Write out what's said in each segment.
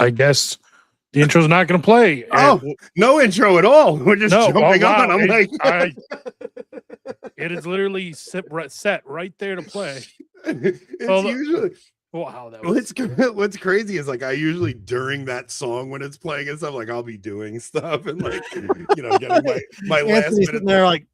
I guess the intro's not going to play. Oh, no intro at all. We're just jumping on. I'm it is literally set right there to play. It's usually. Wow, that was what's crazy is like I usually during that song when it's playing and stuff, like I'll be doing stuff and like getting my last minute there like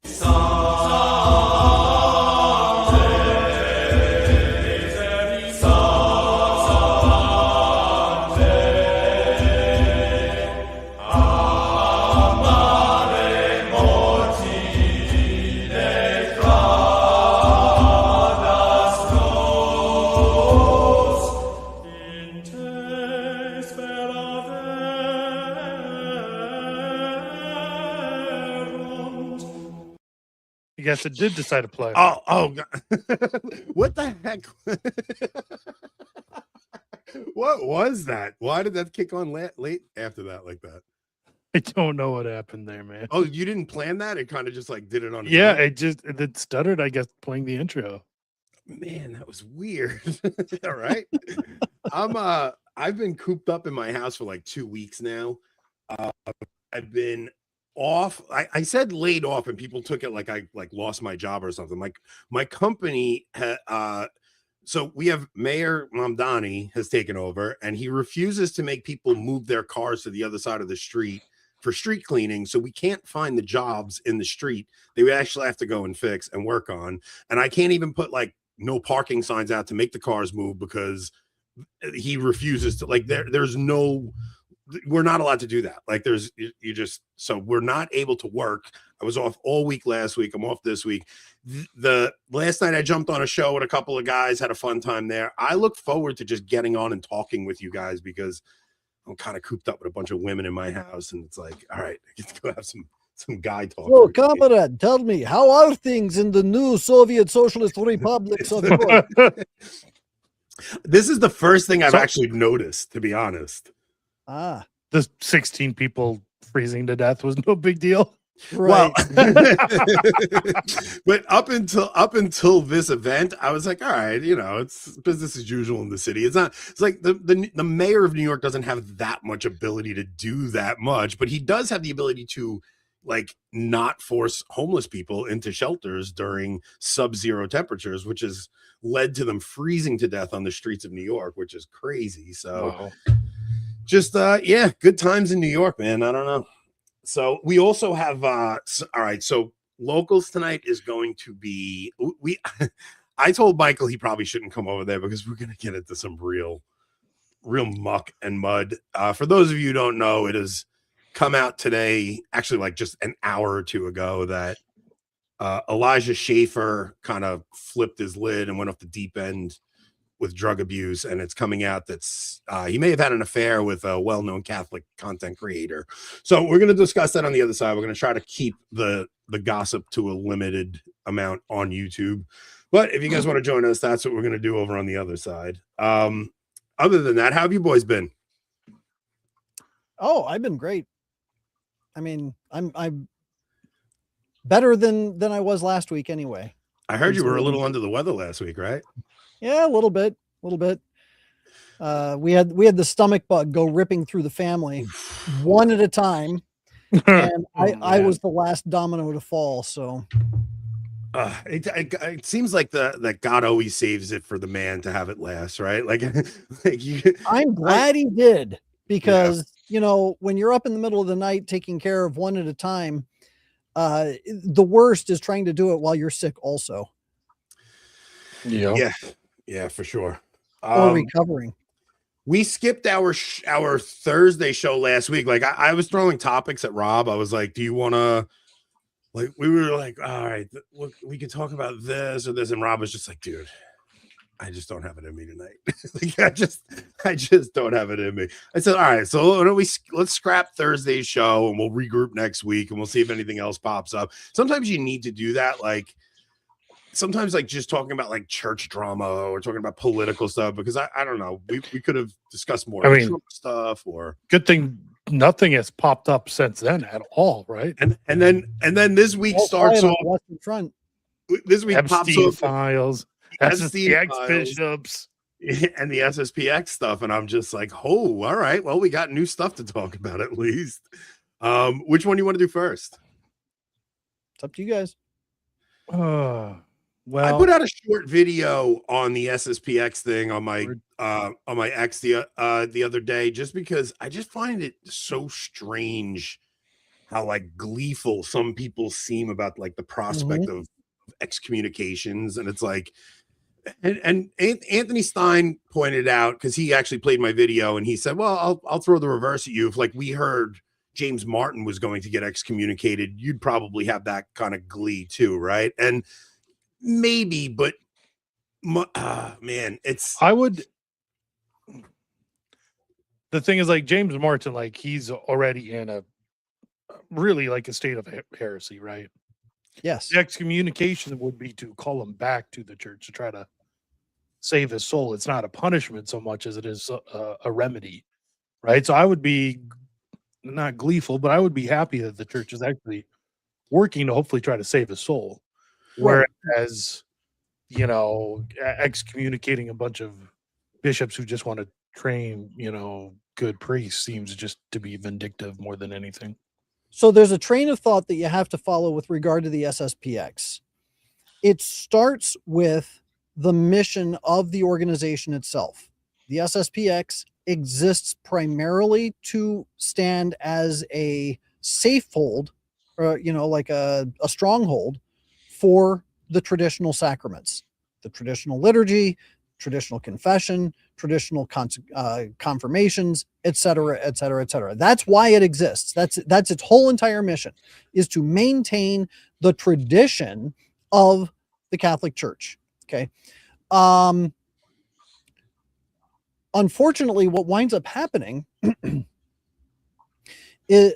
I guess it did decide to play. Oh God. What the heck? What was that? Why did that kick on late after that like that? I don't know what happened there, man. Oh, you didn't plan that? It kind of just like did it on its yeah, own? it stuttered, I guess, playing the intro. Man, that was weird. All right. I've been cooped up in my house for like 2 weeks now. I've been off. I said laid off and people took it like I lost my job or something. Like my company so we have Mayor Mamdani has taken over and he refuses to make people move their cars to the other side of the street for street cleaning. So we can't find the jobs in the street. They would actually have to go and fix and work on. And I can't even put like no parking signs out to make the cars move because he refuses to. Like there's no, we're not allowed to do that. Like so we're not able to work. I was off all week last week. I'm off this week. The last night I jumped on a show with a couple of guys, had a fun time there. I look forward to just getting on and talking with you guys because I'm kind of cooped up with a bunch of women in my house. And it's like, all right, I get to go have some guy talk. So, comrade, tell me, how are things in the new Soviet Socialist Republics of Europe? This is the first thing I've actually noticed, to be honest. The 16 people freezing to death was no big deal. Right. Well, but up until this event, I was like, all right, it's business as usual in the city. It's like the mayor of New York doesn't have that much ability to do that much, but he does have the ability to like not force homeless people into shelters during sub-zero temperatures, which has led to them freezing to death on the streets of New York, which is crazy. So just good times in New York, man. I don't know. So we also have all right, so locals tonight is going to be I told Michael he probably shouldn't come over there because we're going to get into some real muck and mud. For those of you who don't know, it has come out today, actually like just an hour or two ago, that Elijah Schaefer kind of flipped his lid and went off the deep end with drug abuse, and it's coming out that's he may have had an affair with a well-known Catholic content creator. So we're going to discuss that on the other side. We're going to try to keep the gossip to a limited amount on YouTube, but if you guys want to join us, that's what we're going to do over on the other side. Other than that, how have you boys been? Oh, I've been great. I mean, I'm better than I was last week anyway. I heard you were a little under the weather last week, right? Yeah, a little bit. We had the stomach bug go ripping through the family one at a time. And I was the last domino to fall. So it seems like that God always saves it for the man to have it last, right? I'm glad he did, because when you're up in the middle of the night taking care of one at a time, the worst is trying to do it while you're sick also. Yeah, for sure. Or recovering. We skipped our Thursday show last week. Like I was throwing topics at Rob. I was like, do you want to, like, we were like, all right, look, we could talk about this or this. And Rob was just like, dude, I just don't have it in me tonight. Like, I just don't have it in me. I said, all right, so let's scrap Thursday's show and we'll regroup next week and we'll see if anything else pops up. Sometimes you need to do that. Like, sometimes like just talking about like church drama or talking about political stuff, because I don't know, we could have discussed more Trump stuff. Or good thing nothing has popped up since then at all, right? And then this week starts off Western Front. This week Epstein pops off files, SSPX bishops. and the SSPX stuff, and I'm just like, oh, all right, well, we got new stuff to talk about at least. Which one do you want to do first? It's up to you guys. I Well, put out a short video on the SSPX thing on my X the other day, just because I just find it so strange how like gleeful some people seem about like the prospect of excommunications, and it's like, and Anthony Stein pointed out, because he actually played my video, and he said, well, I'll throw the reverse at you. If like we heard James Martin was going to get excommunicated, you'd probably have that kind of glee too, right? And maybe, but man, it's I would. The thing is, like James Martin, like he's already in a really like a state of heresy, right? Yes. The excommunication would be to call him back to the church to try to save his soul. It's not a punishment so much as it is a remedy, right? So I would be not gleeful, but I would be happy that the church is actually working to hopefully try to save his soul. Right. Whereas, you know, excommunicating a bunch of bishops who just want to train, you know, good priests seems just to be vindictive more than anything. So there's a train of thought that you have to follow with regard to the SSPX. It starts with the mission of the organization itself. The SSPX exists primarily to stand as a safehold, or, you know, like a stronghold for the traditional sacraments, the traditional liturgy, traditional confession, traditional confirmations, etc., etc., etc. That's why it exists. That's its whole entire mission, is to maintain the tradition of the Catholic Church. Okay. Unfortunately, what winds up happening is,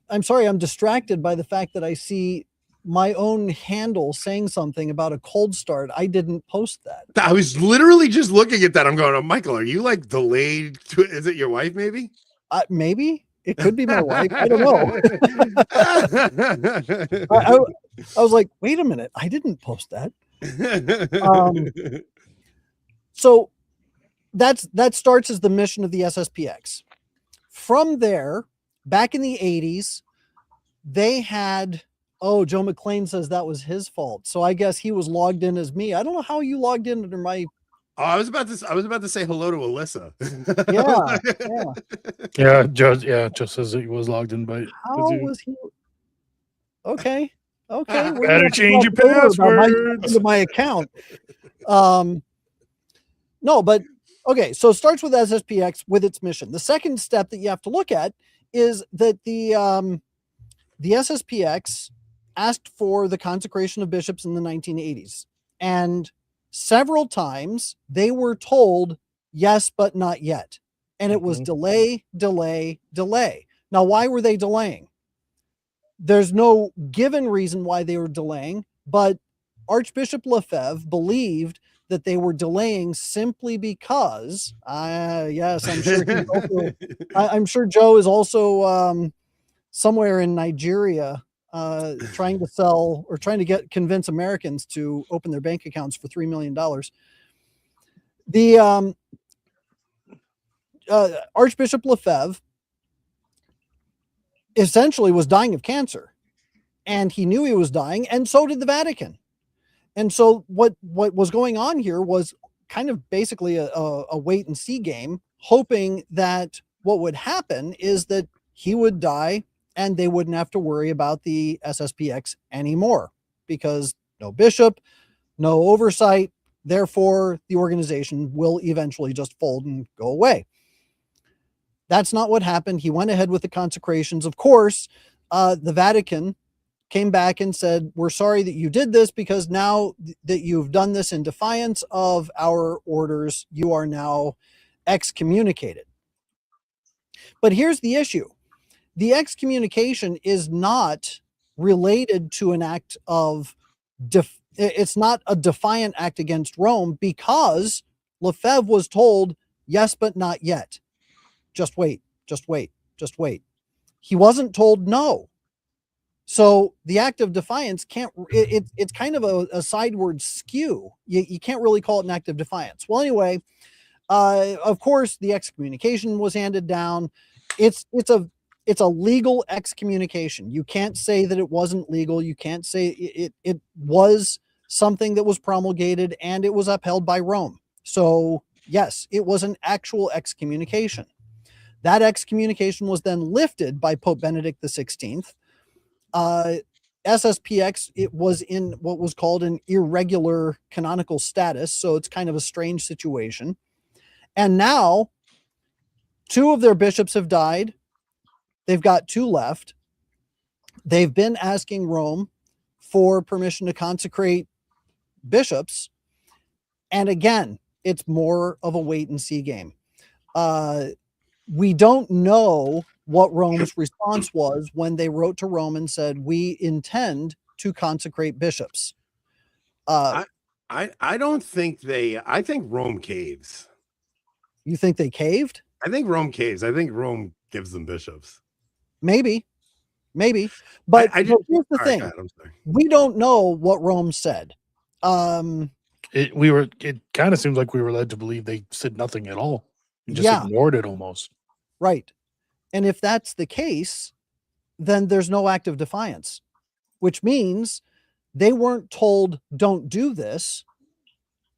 I'm sorry, I'm distracted by the fact that I see my own handle saying something about a cold start. I didn't post that. I was literally just looking at that. I'm going, oh, Michael, are you like delayed? Is it your wife? Maybe. Maybe it could be my wife. I don't know. I was like, wait a minute, I didn't post that. So that starts as the mission of the SSPX. From there, back in the 80s, they had, oh, Joe McLean says that was his fault. So I guess he was logged in as me. I don't know how you logged in under my. Oh, I was about to say hello to Alyssa. Yeah. Just says he was logged in by. How was he? Okay. Better change your password to my account. No, but okay. So it starts with SSPX with its mission. The second step that you have to look at is that the SSPX asked for the consecration of bishops in the 1980s, and several times they were told yes, but not yet, and it was delay. Now, why were they delaying? There's no given reason why they were delaying, but Archbishop Lefebvre believed that they were delaying simply because, yes, I'm sure I'm sure Joe is also somewhere in Nigeria trying to sell or trying to convince Americans to open their bank accounts for $3 million. The Archbishop Lefebvre essentially was dying of cancer, and he knew he was dying, and so did the Vatican. And so what was going on here was kind of basically a wait and see game, hoping that what would happen is that he would die and they wouldn't have to worry about the SSPX anymore, because no bishop, no oversight, therefore the organization will eventually just fold and go away. That's not what happened. He went ahead with the consecrations. Of course, the Vatican came back and said, we're sorry that you did this, because now that you've done this in defiance of our orders, you are now excommunicated. But here's the issue. The excommunication is not related to an act of, it's not a defiant act against Rome, because Lefebvre was told, yes, but not yet. Just wait. He wasn't told no. So the act of defiance it's kind of a sideward skew. You can't really call it an act of defiance. Well, anyway, Of course, the excommunication was handed down. It's a legal excommunication. You can't say that it wasn't legal. You can't say it was something that was promulgated and it was upheld by Rome. So yes, it was an actual excommunication. That excommunication was then lifted by Pope Benedict XVI. SSPX, it was in what was called an irregular canonical status. So it's kind of a strange situation. And now 2 of their bishops have died. They've got 2 left. They've been asking Rome for permission to consecrate bishops. And again, it's more of a wait and see game. We don't know what Rome's response was when they wrote to Rome and said, we intend to consecrate bishops. I don't think I think Rome caves. You think they caved? I think Rome caves. I think Rome gives them bishops. Maybe. But, but here's the thing. God, I'm sorry. We don't know what Rome said. It kind of seems like we were led to believe they said nothing at all and just ignored it almost. Right. And if that's the case, then there's no act of defiance, which means they weren't told don't do this,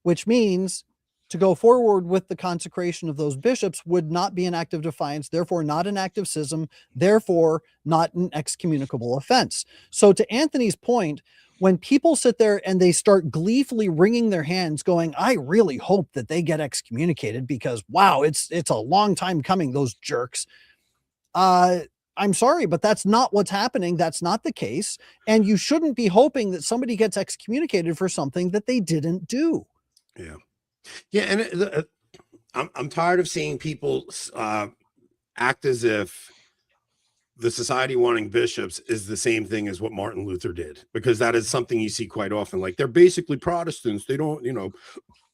which means to go forward with the consecration of those bishops would not be an act of defiance, therefore not an act of schism, therefore not an excommunicable offense. So to Anthony's point, when people sit there and they start gleefully wringing their hands going, I really hope that they get excommunicated because, wow, it's a long time coming, those jerks. I'm sorry, but that's not what's happening. That's not the case. And you shouldn't be hoping that somebody gets excommunicated for something that they didn't do. Yeah. Yeah. And I'm tired of seeing people act as if the society wanting bishops is the same thing as what Martin Luther did, because that is something you see quite often. Like, they're basically Protestants. They don't,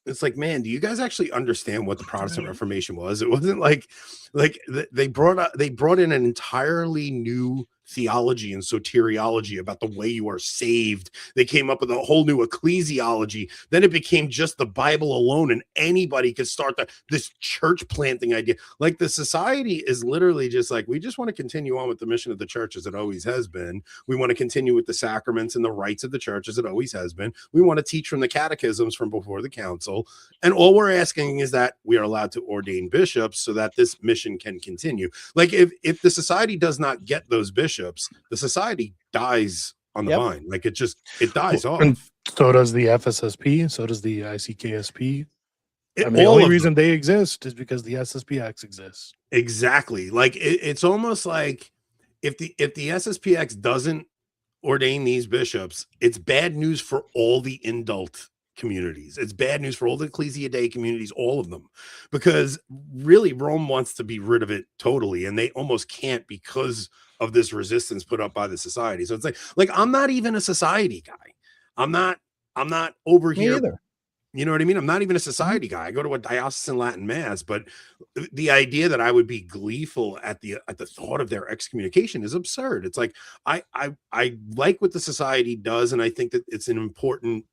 it's like, man, do you guys actually understand what the Protestant Reformation was? It wasn't like they brought in an entirely new theology and soteriology about the way you are saved. They came up with a whole new ecclesiology. Then it became just the Bible alone, and anybody could start this church planting idea. Like, the society is literally just like, we just want to continue on with the mission of the church as it always has been. We want to continue with the sacraments and the rites of the church as it always has been. We want to teach from the catechisms from before the council. And all we're asking is that we are allowed to ordain bishops so that this mission can continue. Like, if the society does not get those bishops, the society dies on the vine. Like, it dies off. And so does the FSSP. So does the ICKSP. The All only of reason they exist is because the SSPX exists. Exactly. Like, it's almost like if the SSPX doesn't ordain these bishops, it's bad news for all the indult communities. It's bad news for all the Ecclesia Dei communities, all of them, because really Rome wants to be rid of it totally, and they almost can't because of this resistance put up by the society. So it's like I'm not even a society guy. I'm not over Me here either. You know what I mean? I'm not even a society guy. I go to a diocesan Latin mass, but the idea that I would be gleeful at the thought of their excommunication is absurd. It's like, I like what the society does, and I think that it's an important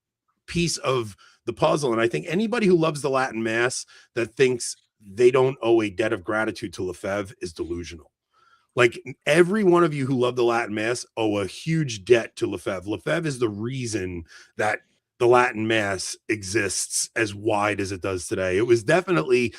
piece of the puzzle. And I think anybody who loves the Latin mass that thinks they don't owe a debt of gratitude to Lefebvre is delusional. Like, every one of you who love the Latin mass owe a huge debt to Lefebvre. Lefebvre is the reason that the Latin mass exists as wide as it does today. It was definitely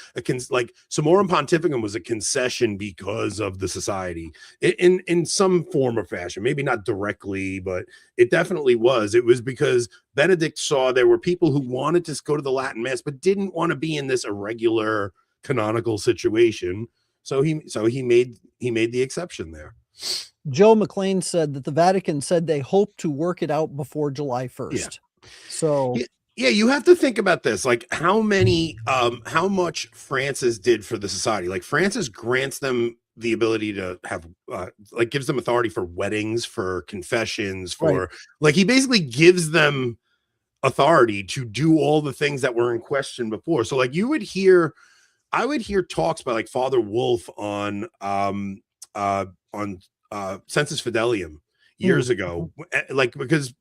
like Summorum Pontificum was a concession because of the society in some form or fashion, maybe not directly, but it definitely was. It was because Benedict saw there were people who wanted to go to the Latin mass, but didn't want to be in this irregular canonical situation. So he made the exception there. Joe McLean said that the Vatican said they hope to work it out before July 1st. Yeah. So yeah, you have to think about this, like how much Francis did for the society. Like, Francis grants them the ability to have like gives them authority for weddings, for confessions, for like he basically gives them authority to do all the things that were in question before. So like I would hear talks by like Father Wolf on Sensus Fidelium years ago, like, because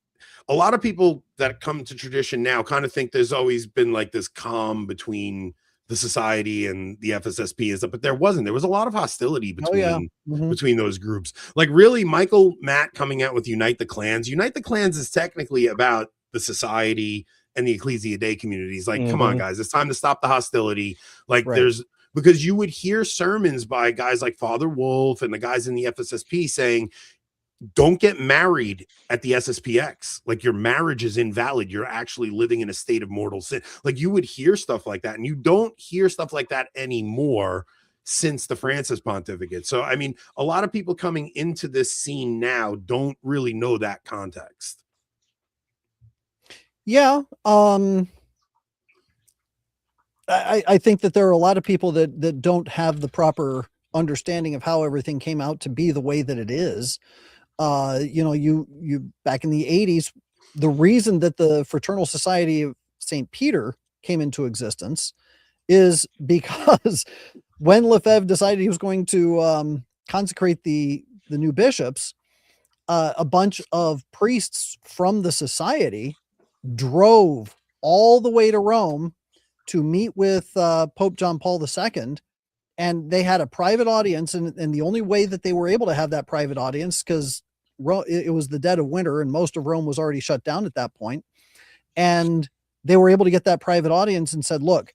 a lot of people that come to tradition now kind of think there's always been like this calm between the society and the FSSP is, but there wasn't. There was a lot of hostility Oh yeah. between those groups. Like really, Michael Matt coming out with Unite the Clans. Unite the Clans is technically about the society and the Ecclesia Dei communities. Like, come on, guys, it's time to stop the hostility. Like, there's because you would hear sermons by guys like Father Wolf and the guys in the FSSP saying, don't get married at the SSPX. Like, your marriage is invalid. You're actually living in a state of mortal sin. Like, you would hear stuff like that, and you don't hear stuff like that anymore since the Francis pontificate. So, I mean, a lot of people coming into this scene now don't really know that context. Yeah. I think that there are a lot of people that don't have the proper understanding of how everything came out to be the way that it is. You know, you back in the 80s, the reason that the Fraternal Society of St. Peter came into existence is because when Lefebvre decided he was going to consecrate the new bishops, a bunch of priests from the society drove all the way to Rome to meet with Pope John Paul II, and they had a private audience, and the only way that they were able to have that private audience, because it was the dead of winter and most of Rome was already shut down at that point, and they were able to get that private audience and said, look,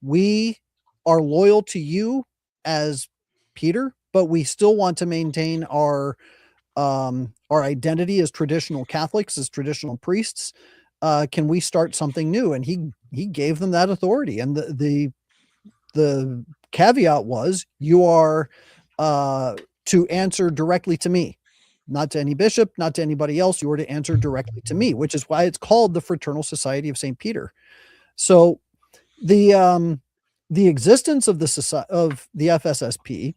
we are loyal to you as Peter, but we still want to maintain our identity as traditional Catholics, as traditional priests. Can we start something new? And he gave them that authority. And the caveat was, you are to answer directly to me, not to any bishop, not to anybody else. You are to answer directly to me, which is why it's called the Fraternal Society of St. Peter. So the existence of the FSSP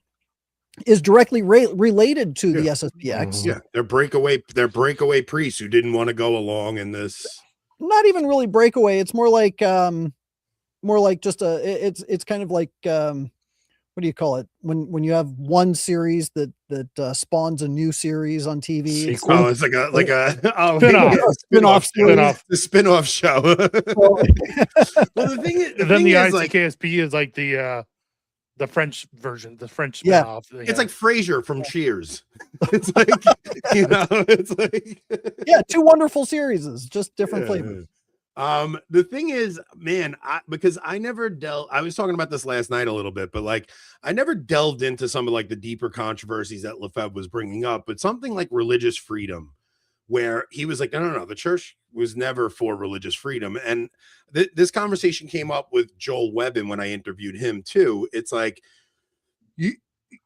is directly related to the SSPX. Yeah, they're breakaway priests who didn't want to go along in this. Not even really breakaway. It's more like just it's kind of like what do you call it when you have one series that spawns a new series on TV? It's like a spin-off the spin-off show. Well, the thing is, the ICKSP is like the French version, the French spin-off. Yeah. It's like Frasier from Cheers. It's like, you know, it's like two wonderful series, just different flavors. The thing is, man, because I never I was talking about this last night a little bit, but like I never delved into some of like the deeper controversies that Lefebvre was bringing up, but something like religious freedom, where he was like, no, the church was never for religious freedom. And this conversation came up with Joel Webbin when I interviewed him too. It's like,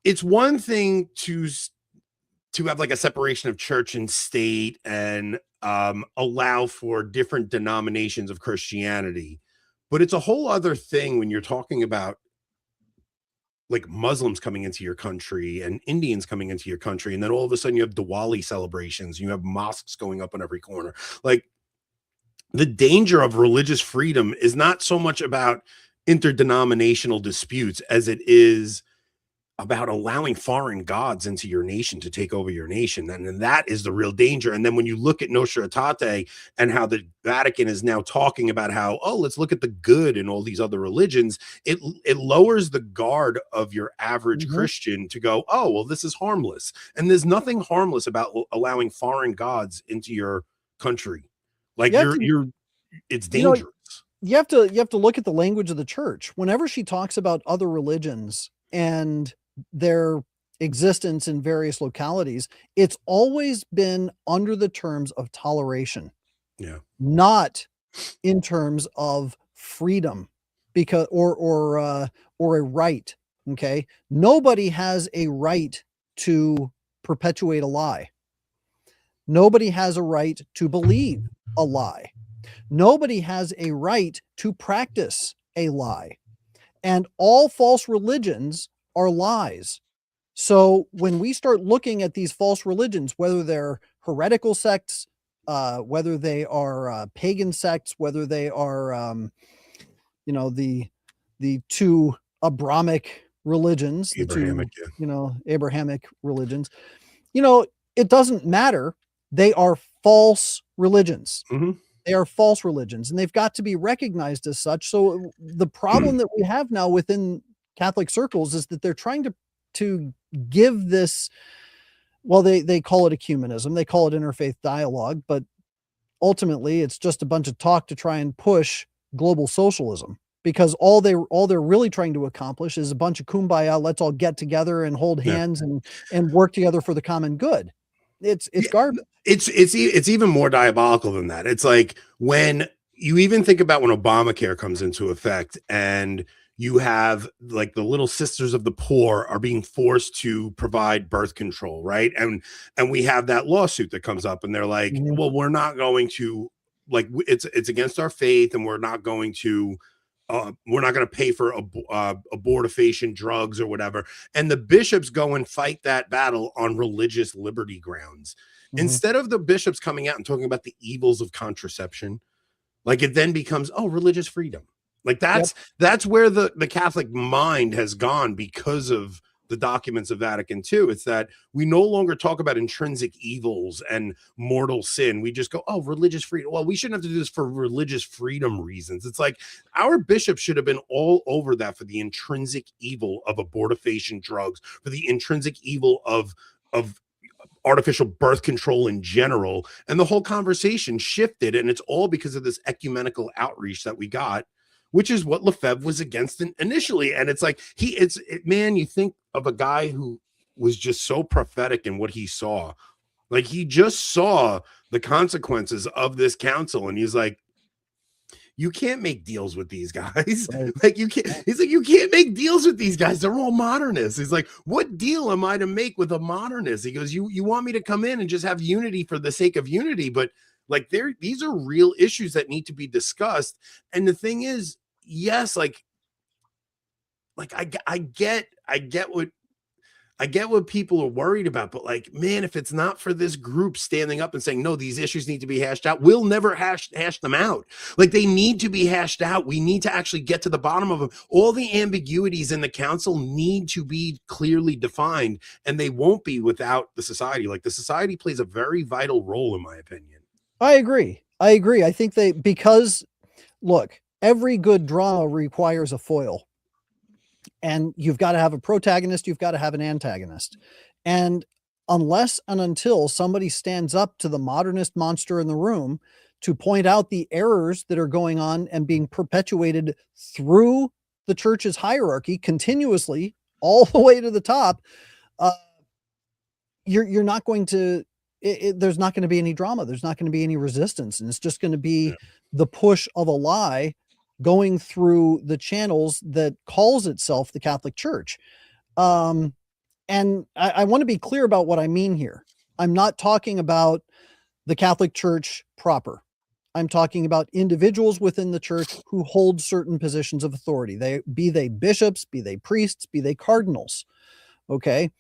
it's one thing to have like a separation of church and state and allow for different denominations of Christianity, but it's a whole other thing when you're talking about like Muslims coming into your country and Indians coming into your country, and then all of a sudden you have Diwali celebrations, you have mosques going up on every corner. Like, the danger of religious freedom is not so much about interdenominational disputes as it is about allowing foreign gods into your nation to take over your nation. And that is the real danger. And then when you look at Nostra Aetate and how the Vatican is now talking about how, oh, let's look at the good in all these other religions, it lowers the guard of your average Christian to go, oh, well, this is harmless. And there's nothing harmless about allowing foreign gods into your country. Like, it's dangerous. You have to look at the language of the church. Whenever she talks about other religions and their existence in various localities, it's always been under the terms of toleration, not in terms of freedom, because or a right. Okay, nobody has a right to perpetuate a lie. Nobody has a right to believe a lie. Nobody has a right to practice a lie. And all false religions are lies. So when we start looking at these false religions, whether they're heretical sects, whether they are pagan sects, whether they are, the two Abrahamic religions, Abrahamic religions, it doesn't matter. They are false religions. They are false religions, and they've got to be recognized as such. So the problem that we have now within Catholic circles is that they're trying to give this, well, they call it ecumenism, they call it interfaith dialogue, but ultimately it's just a bunch of talk to try and push global socialism, because all they're really trying to accomplish is a bunch of kumbaya, let's all get together and hold hands and work together for the common good. It's garbage. It's even more diabolical than that. It's like when you even think about when Obamacare comes into effect and you have like the Little Sisters of the Poor are being forced to provide birth control, right? And we have that lawsuit that comes up and they're like, well, we're not going to, like, it's against our faith and we're not going to pay for abortifacient drugs or whatever. And the bishops go and fight that battle on religious liberty grounds. Instead of the bishops coming out and talking about the evils of contraception, like it then becomes, oh, religious freedom. Like that's where the Catholic mind has gone because of the documents of Vatican II. It's that we no longer talk about intrinsic evils and mortal sin. We just go, oh, religious freedom. Well, we shouldn't have to do this for religious freedom reasons. It's like our bishops should have been all over that for the intrinsic evil of abortifacient drugs, for the intrinsic evil of artificial birth control in general. And the whole conversation shifted, and it's all because of this ecumenical outreach that we got, which is what Lefebvre was against initially. And it's like, man, you think of a guy who was just so prophetic in what he saw. Like he just saw the consequences of this council. And he's like, you can't make deals with these guys. Right. Like you can't, he's like, you can't make deals with these guys. They're all modernists. He's like, what deal am I to make with a modernist? He goes, you want me to come in and just have unity for the sake of unity. But like these are real issues that need to be discussed. And the thing is, yes, like I get what people are worried about, but like, man, if it's not for this group standing up and saying, no, these issues need to be hashed out, we'll never hash them out. Like they need to be hashed out. We need to actually get to the bottom of them. All the ambiguities in the council need to be clearly defined, and they won't be without the society. Like the society plays a very vital role, in my opinion. I agree. I think because look, every good drama requires a foil. And you've got to have a protagonist, you've got to have an antagonist. And unless and until somebody stands up to the modernist monster in the room to point out the errors that are going on and being perpetuated through the church's hierarchy continuously all the way to the top, you're not going to, there's not going to be any drama. There's not going to be any resistance. And it's just going to be the push of a lie going through the channels that calls itself the Catholic Church. And I want to be clear about what I mean here. I'm not talking about the Catholic Church proper. I'm talking about individuals within the church who hold certain positions of authority. Be they bishops, be they priests, be they cardinals. Okay.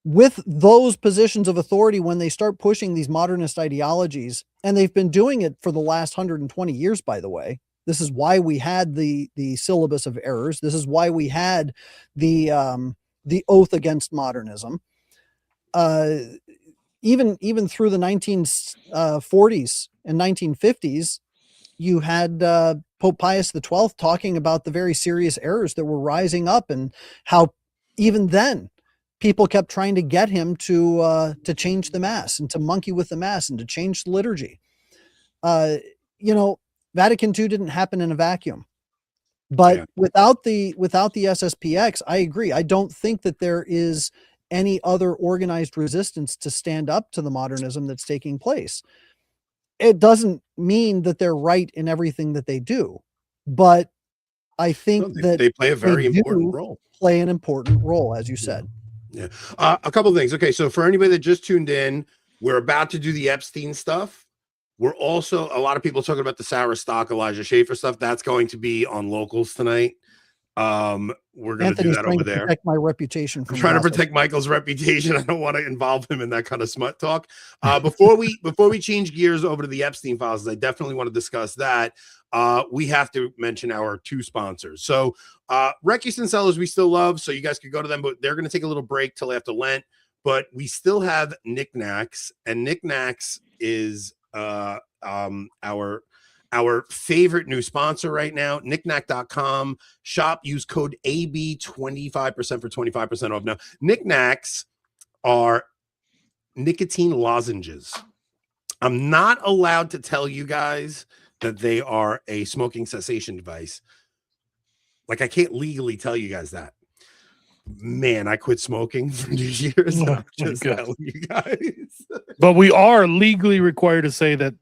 With those positions of authority, when they start pushing these modernist ideologies, and they've been doing it for the last 120 years, by the way. This is why we had the syllabus of errors. This is why we had the oath against modernism. Even through the 1940s and 1950s, you had Pope Pius XII talking about the very serious errors that were rising up, and how even then people kept trying to get him to change the mass and to monkey with the mass and to change the liturgy. Vatican II didn't happen in a vacuum, but without the SSPX, I agree. I don't think that there is any other organized resistance to stand up to the modernism that's taking place. It doesn't mean that they're right in everything that they do, but I think that they play a very important role. Play an important role, as you said. Yeah. A couple of things. Okay, so for anybody that just tuned in, we're about to do the Epstein stuff. We're also, a lot of people talking about the Sarah Stock, Elijah Schaefer stuff. That's going to be on Locals tonight. We're going to do that over there. Protect my reputation. I'm trying to protect Michael's reputation. I don't want to involve him in that kind of smut talk. Before we change gears over to the Epstein files, I definitely want to discuss that. We have to mention our two sponsors. So Reckies and Sellers, we still love, so you guys could go to them, but they're going to take a little break till after Lent. But we still have Knickknacks, and Knickknacks is our favorite new sponsor right now, knickknack.com. Shop, use code AB25% for 25% off. Now, knickknacks are nicotine lozenges. I'm not allowed to tell you guys that they are a smoking cessation device. Like, I can't legally tell you guys that. Man, I quit smoking for 2 years. I'm just telling you guys. But we are legally required to say that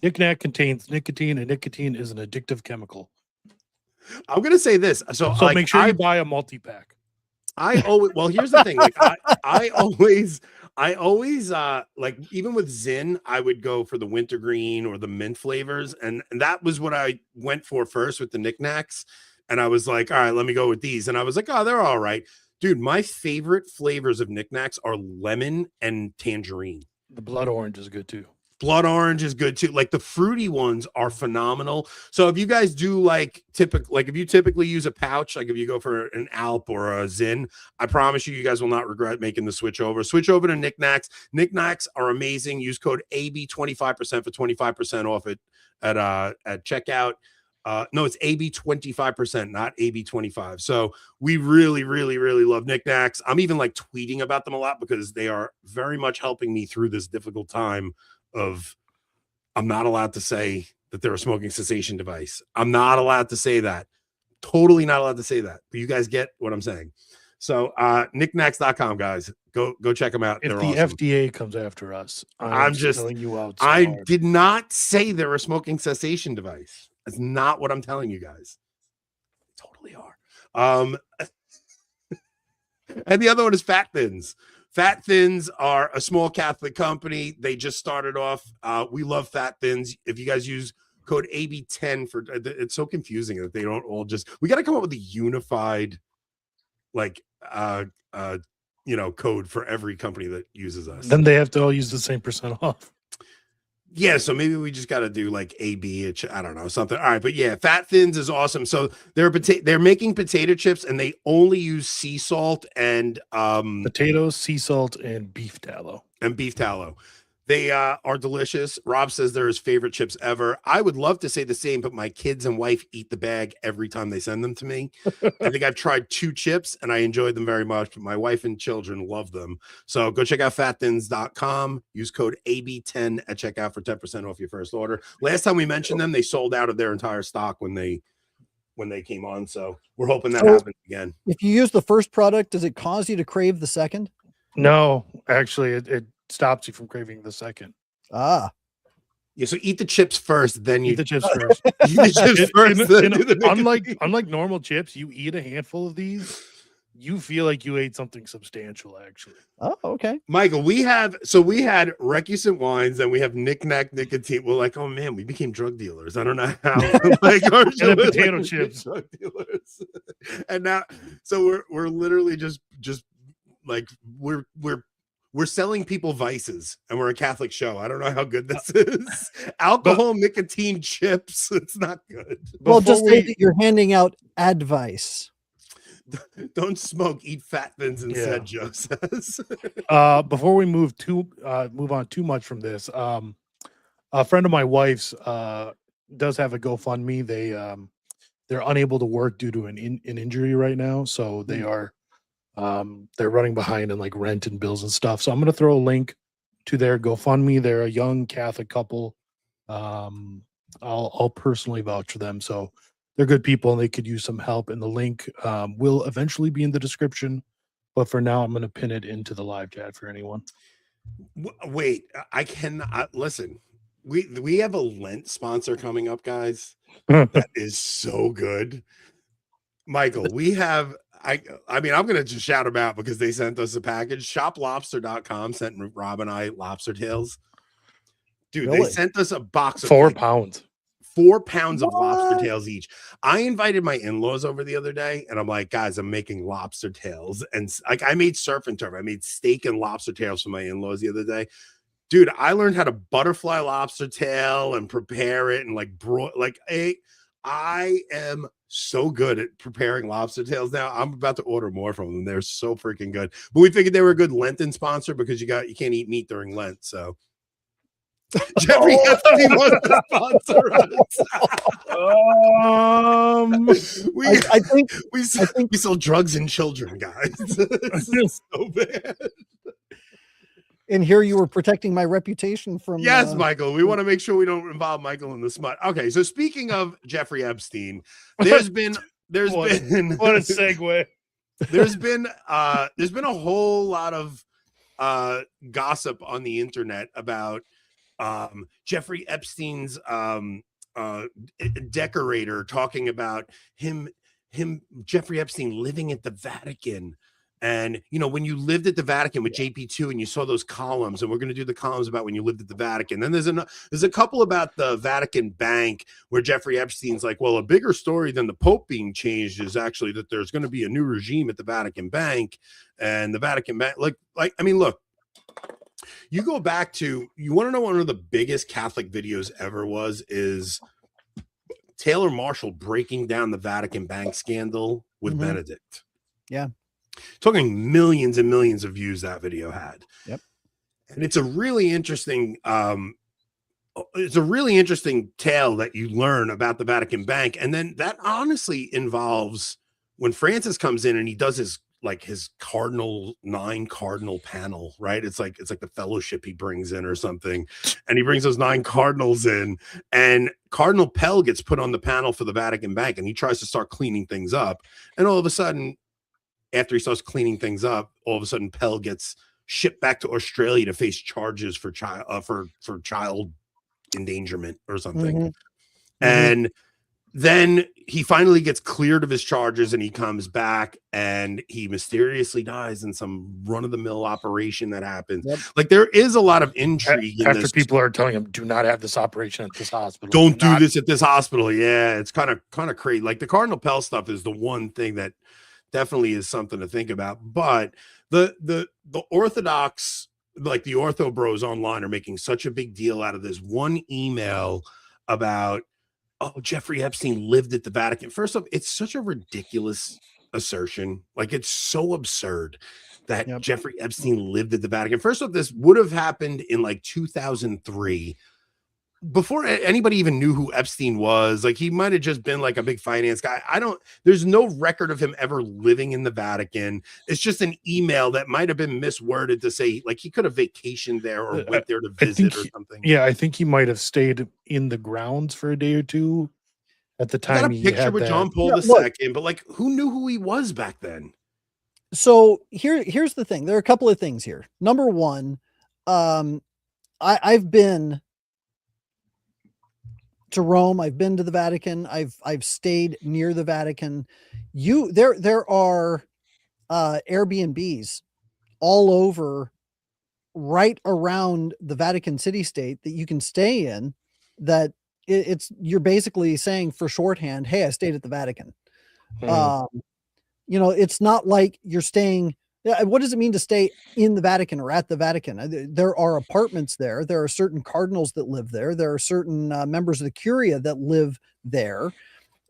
knick-knack contains nicotine, and nicotine is an addictive chemical. I'm gonna say this. So like, make sure you buy a multi-pack. I always, well, here's the thing. Like, I always like, even with Zyn, I would go for the wintergreen or the mint flavors, and that was what I went for first with the knickknacks. And I was like, all right, let me go with these. And I was like, oh, they're all right. Dude, my favorite flavors of knickknacks are lemon and tangerine. The blood orange is good too. Blood orange is good too. Like, the fruity ones are phenomenal. So if you guys do like if you typically use a pouch, like if you go for an Alp or a Zyn, I promise you guys will not regret making the switch over. Switch over to knickknacks. Knickknacks are amazing. Use code AB25% for 25% off it at checkout. No, it's AB 25%, not AB 25. So we really, really, really love knickknacks. I'm even like tweeting about them a lot because they are very much helping me through this difficult time of, I'm not allowed to say that they're a smoking cessation device. I'm not allowed to say that. Totally not allowed to say that. But you guys get what I'm saying. So knickknacks.com, guys. Go check them out. If they're the awesome. FDA comes after us, I'm just telling you out. I did not say they're a smoking cessation device. That's not what I'm telling you guys. They totally are. And the other one is Fat Thins. Fat Thins are a small Catholic company. They just started off. We love Fat Thins. If you guys use code AB10 for, it's so confusing that they don't all just, we got to come up with a unified, like, code for every company that uses us. Then they have to all use the same percent off. Yeah, so maybe we just got to do like AB, I don't know, something. All right, but yeah, Fat Thins is awesome. So they're making potato chips, and they only use sea salt and potatoes, sea salt, and beef tallow. They are delicious. Rob says they're his favorite chips ever. I would love to say the same, but my kids and wife eat the bag every time they send them to me. I think I've tried 2 chips and I enjoyed them very much, but my wife and children love them. So go check out fatthins.com. Use code AB10 at checkout for 10% off your first order. Last time we mentioned them, they sold out of their entire stock when they came on. So we're hoping that happens again. If you use the first product, does it cause you to crave the second? No, actually, it stops you from craving the second. Yeah, so eat the chips first, then you eat the chips first. Eat the chips first. Unlike normal chips, you eat a handful of these, you feel like you ate something substantial, actually. Oh, okay. Michael, we had Recusant wines, and we have Knick-Knack Nicotine. We're like, oh man, we became drug dealers. I don't know how. Like, and then potato chips. Drug dealers. And now, so we're literally just like we're selling people vices, and we're a Catholic show. I don't know how good this is. Alcohol, nicotine, chips. It's not good. Well, just say that you're handing out advice. Don't smoke, eat Fat Thins instead, Joe says. Before we move on too much from this, a friend of my wife's does have a GoFundMe. They're unable to work due to an injury right now, so they are they're running behind in like rent and bills and stuff. So I'm going to throw a link to their GoFundMe. They're a young Catholic couple. I'll personally vouch for them. So they're good people and they could use some help. And the link will eventually be in the description. But for now, I'm going to pin it into the live chat for anyone. Wait, I cannot listen. We have a Lent sponsor coming up, guys. That is so good. Michael, we have, I mean, I'm going to just shout them out because they sent us a package. Shoplobster.com sent Rob and I lobster tails. Dude, Really? They sent us a box of 4 pounds. 4 pounds of lobster tails each. I invited my in-laws over the other day, and I'm like, guys, I'm making lobster tails. And like, I made surf and turf. I made steak and lobster tails for my in-laws the other day. Dude, I learned how to butterfly lobster tail and prepare it and like I am so good at preparing lobster tails now. I'm about to order more from them. They're so freaking good. But we figured they were a good Lenten sponsor because you can't eat meat during Lent. So Jeffrey Epstein wants to sponsor us. I think We sell drugs in children, guys. This is so bad. and here you were protecting my reputation from. Yes, Michael. We want to make sure we don't involve Michael in the smut. Okay, so speaking of Jeffrey Epstein, there's been what a segue. there's been a whole lot of gossip on the internet about Jeffrey Epstein's decorator talking about Jeffrey Epstein living at the Vatican. And, you know, when you lived at the Vatican with JP2 and you saw those columns, and we're going to do the columns about when you lived at the Vatican. Then there's a couple about the Vatican Bank where Jeffrey Epstein's like, well, a bigger story than the Pope being changed is actually that there's going to be a new regime at the Vatican Bank. And the Vatican Bank, I mean, look, you go back to, you want to know one of the biggest Catholic videos ever is Taylor Marshall breaking down the Vatican Bank scandal with Benedict. Yeah. Talking millions and millions of views that video had. Yep. And it's a really interesting tale that you learn about the Vatican Bank. And then that honestly involves when Francis comes in and he does his 9 cardinal panel, right? It's like the fellowship he brings in or something. And he brings those 9 cardinals in, and Cardinal Pell gets put on the panel for the Vatican Bank, and he tries to start cleaning things up. And all of a sudden, after he starts cleaning things up, all of a sudden Pell gets shipped back to Australia to face charges for child endangerment or something. And then he finally gets cleared of his charges, and he comes back, and he mysteriously dies in some run-of-the-mill operation that happens. Like, there is a lot of intrigue in after this. people are telling him, do not have this operation at this hospital. Don't do this at this hospital. Yeah, it's kind of crazy. Like, the Cardinal Pell stuff is the one thing that definitely is something to think about. But the Orthodox, like the Ortho Bros online, are making such a big deal out of this one email about, oh, Jeffrey Epstein lived at the Vatican. First off, it's such a ridiculous assertion. Like, it's so absurd that Jeffrey Epstein lived at the Vatican. First off, this would have happened in like 2003, before anybody even knew who Epstein was. Like, he might have just been like a big finance guy. There's no record of him ever living in the Vatican. It's just an email that might have been misworded to say, like, he could have vacationed there or went there to visit or something. Yeah, I think he might have stayed in the grounds for a day or two at the time. I got a picture with John Paul II, but like, who knew who he was back then? So here's the thing. There are a couple of things here. Number one, I've been to Rome. I've been to the Vatican. I've stayed near the Vatican. There are Airbnbs all over, right around the Vatican city state that you can stay in. That you're basically saying for shorthand, hey, I stayed at the Vatican. You know, it's not like you're staying. What does it mean to stay in the Vatican or at the Vatican? There are apartments there. There are certain cardinals that live there. There are certain members of the Curia that live there.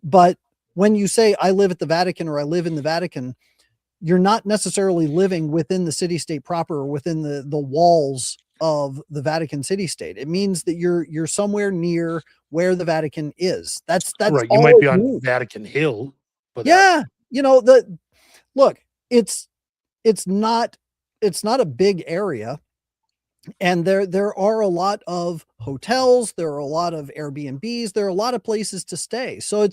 But when you say I live at the Vatican or I live in the Vatican, you're not necessarily living within the city-state proper or within the walls of the Vatican city-state. It means that you're somewhere near where the Vatican is. That's right. You might be on Vatican Hill, but yeah, you know, it's not a big area, and there are a lot of hotels, there are a lot of Airbnbs, there are a lot of places to stay. So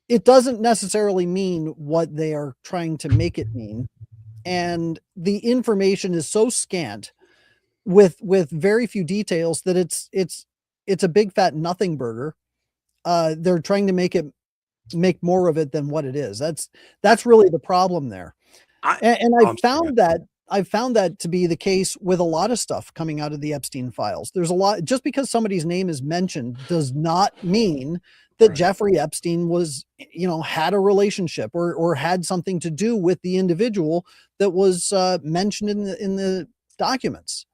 it doesn't necessarily mean what they are trying to make it mean. And the information is so scant with very few details that it's a big fat nothing burger. They're trying to make more of it than what it is. That's really the problem there. I've found that to be the case with a lot of stuff coming out of the Epstein files. There's a lot, just because somebody's name is mentioned does not mean that Jeffrey Epstein was, had a relationship or had something to do with the individual that was mentioned in the documents.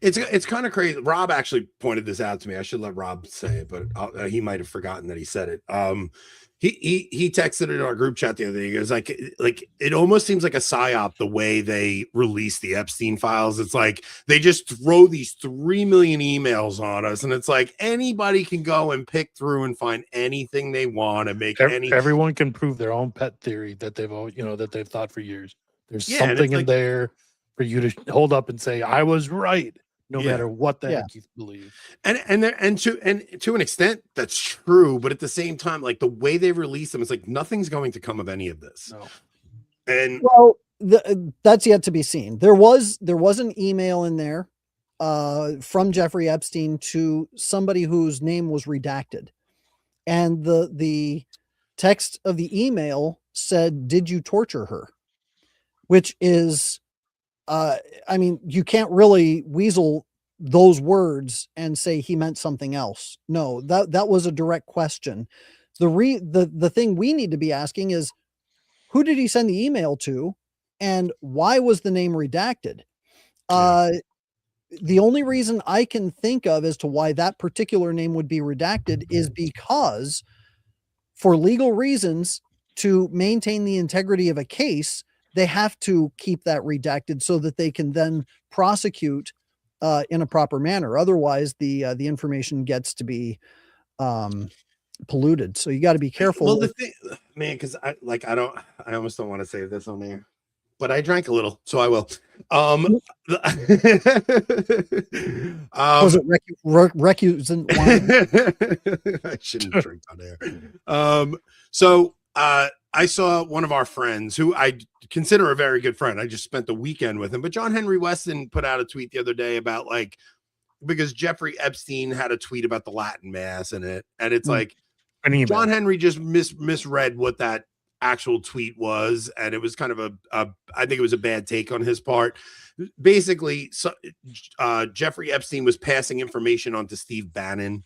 It's kind of crazy. Rob actually pointed this out to me. I should let Rob say it, but he might have forgotten that he said it. He texted it in our group chat the other day. He goes like it almost seems like a psyop the way they release the Epstein files. It's like they just throw these 3 million emails on us, and it's like anybody can go and pick through and find anything they want and make everyone can prove their own pet theory that they've thought for years. There's something in there for you to hold up and say, I was right, no matter what the heck you believe. And to an extent, that's true. But at the same time, like the way they release them, it's like nothing's going to come of any of this. No. And well, that's yet to be seen. There was an email in there from Jeffrey Epstein to somebody whose name was redacted. And the text of the email said, "Did you torture her?" Which is, I mean, you can't really weasel those words and say he meant something else. No, that was a direct question. The thing we need to be asking is, who did he send the email to, and why was the name redacted? The only reason I can think of as to why that particular name would be redacted is because, for legal reasons, to maintain the integrity of a case, they have to keep that redacted so that they can then prosecute in a proper manner. Otherwise, the information gets to be polluted. So you got to be careful. Well, the thing, man, because I almost don't want to say this on there, but I drank a little, so I will. Was it recusant wine? I shouldn't drink on air. So I saw one of our friends who I consider a very good friend. I just spent the weekend with him, but John Henry Weston put out a tweet the other day about because Jeffrey Epstein had a tweet about the Latin Mass in it. And it's like, John Henry just misread what that actual tweet was. And it was kind of I think it was a bad take on his part. Basically, Jeffrey Epstein was passing information on to Steve Bannon,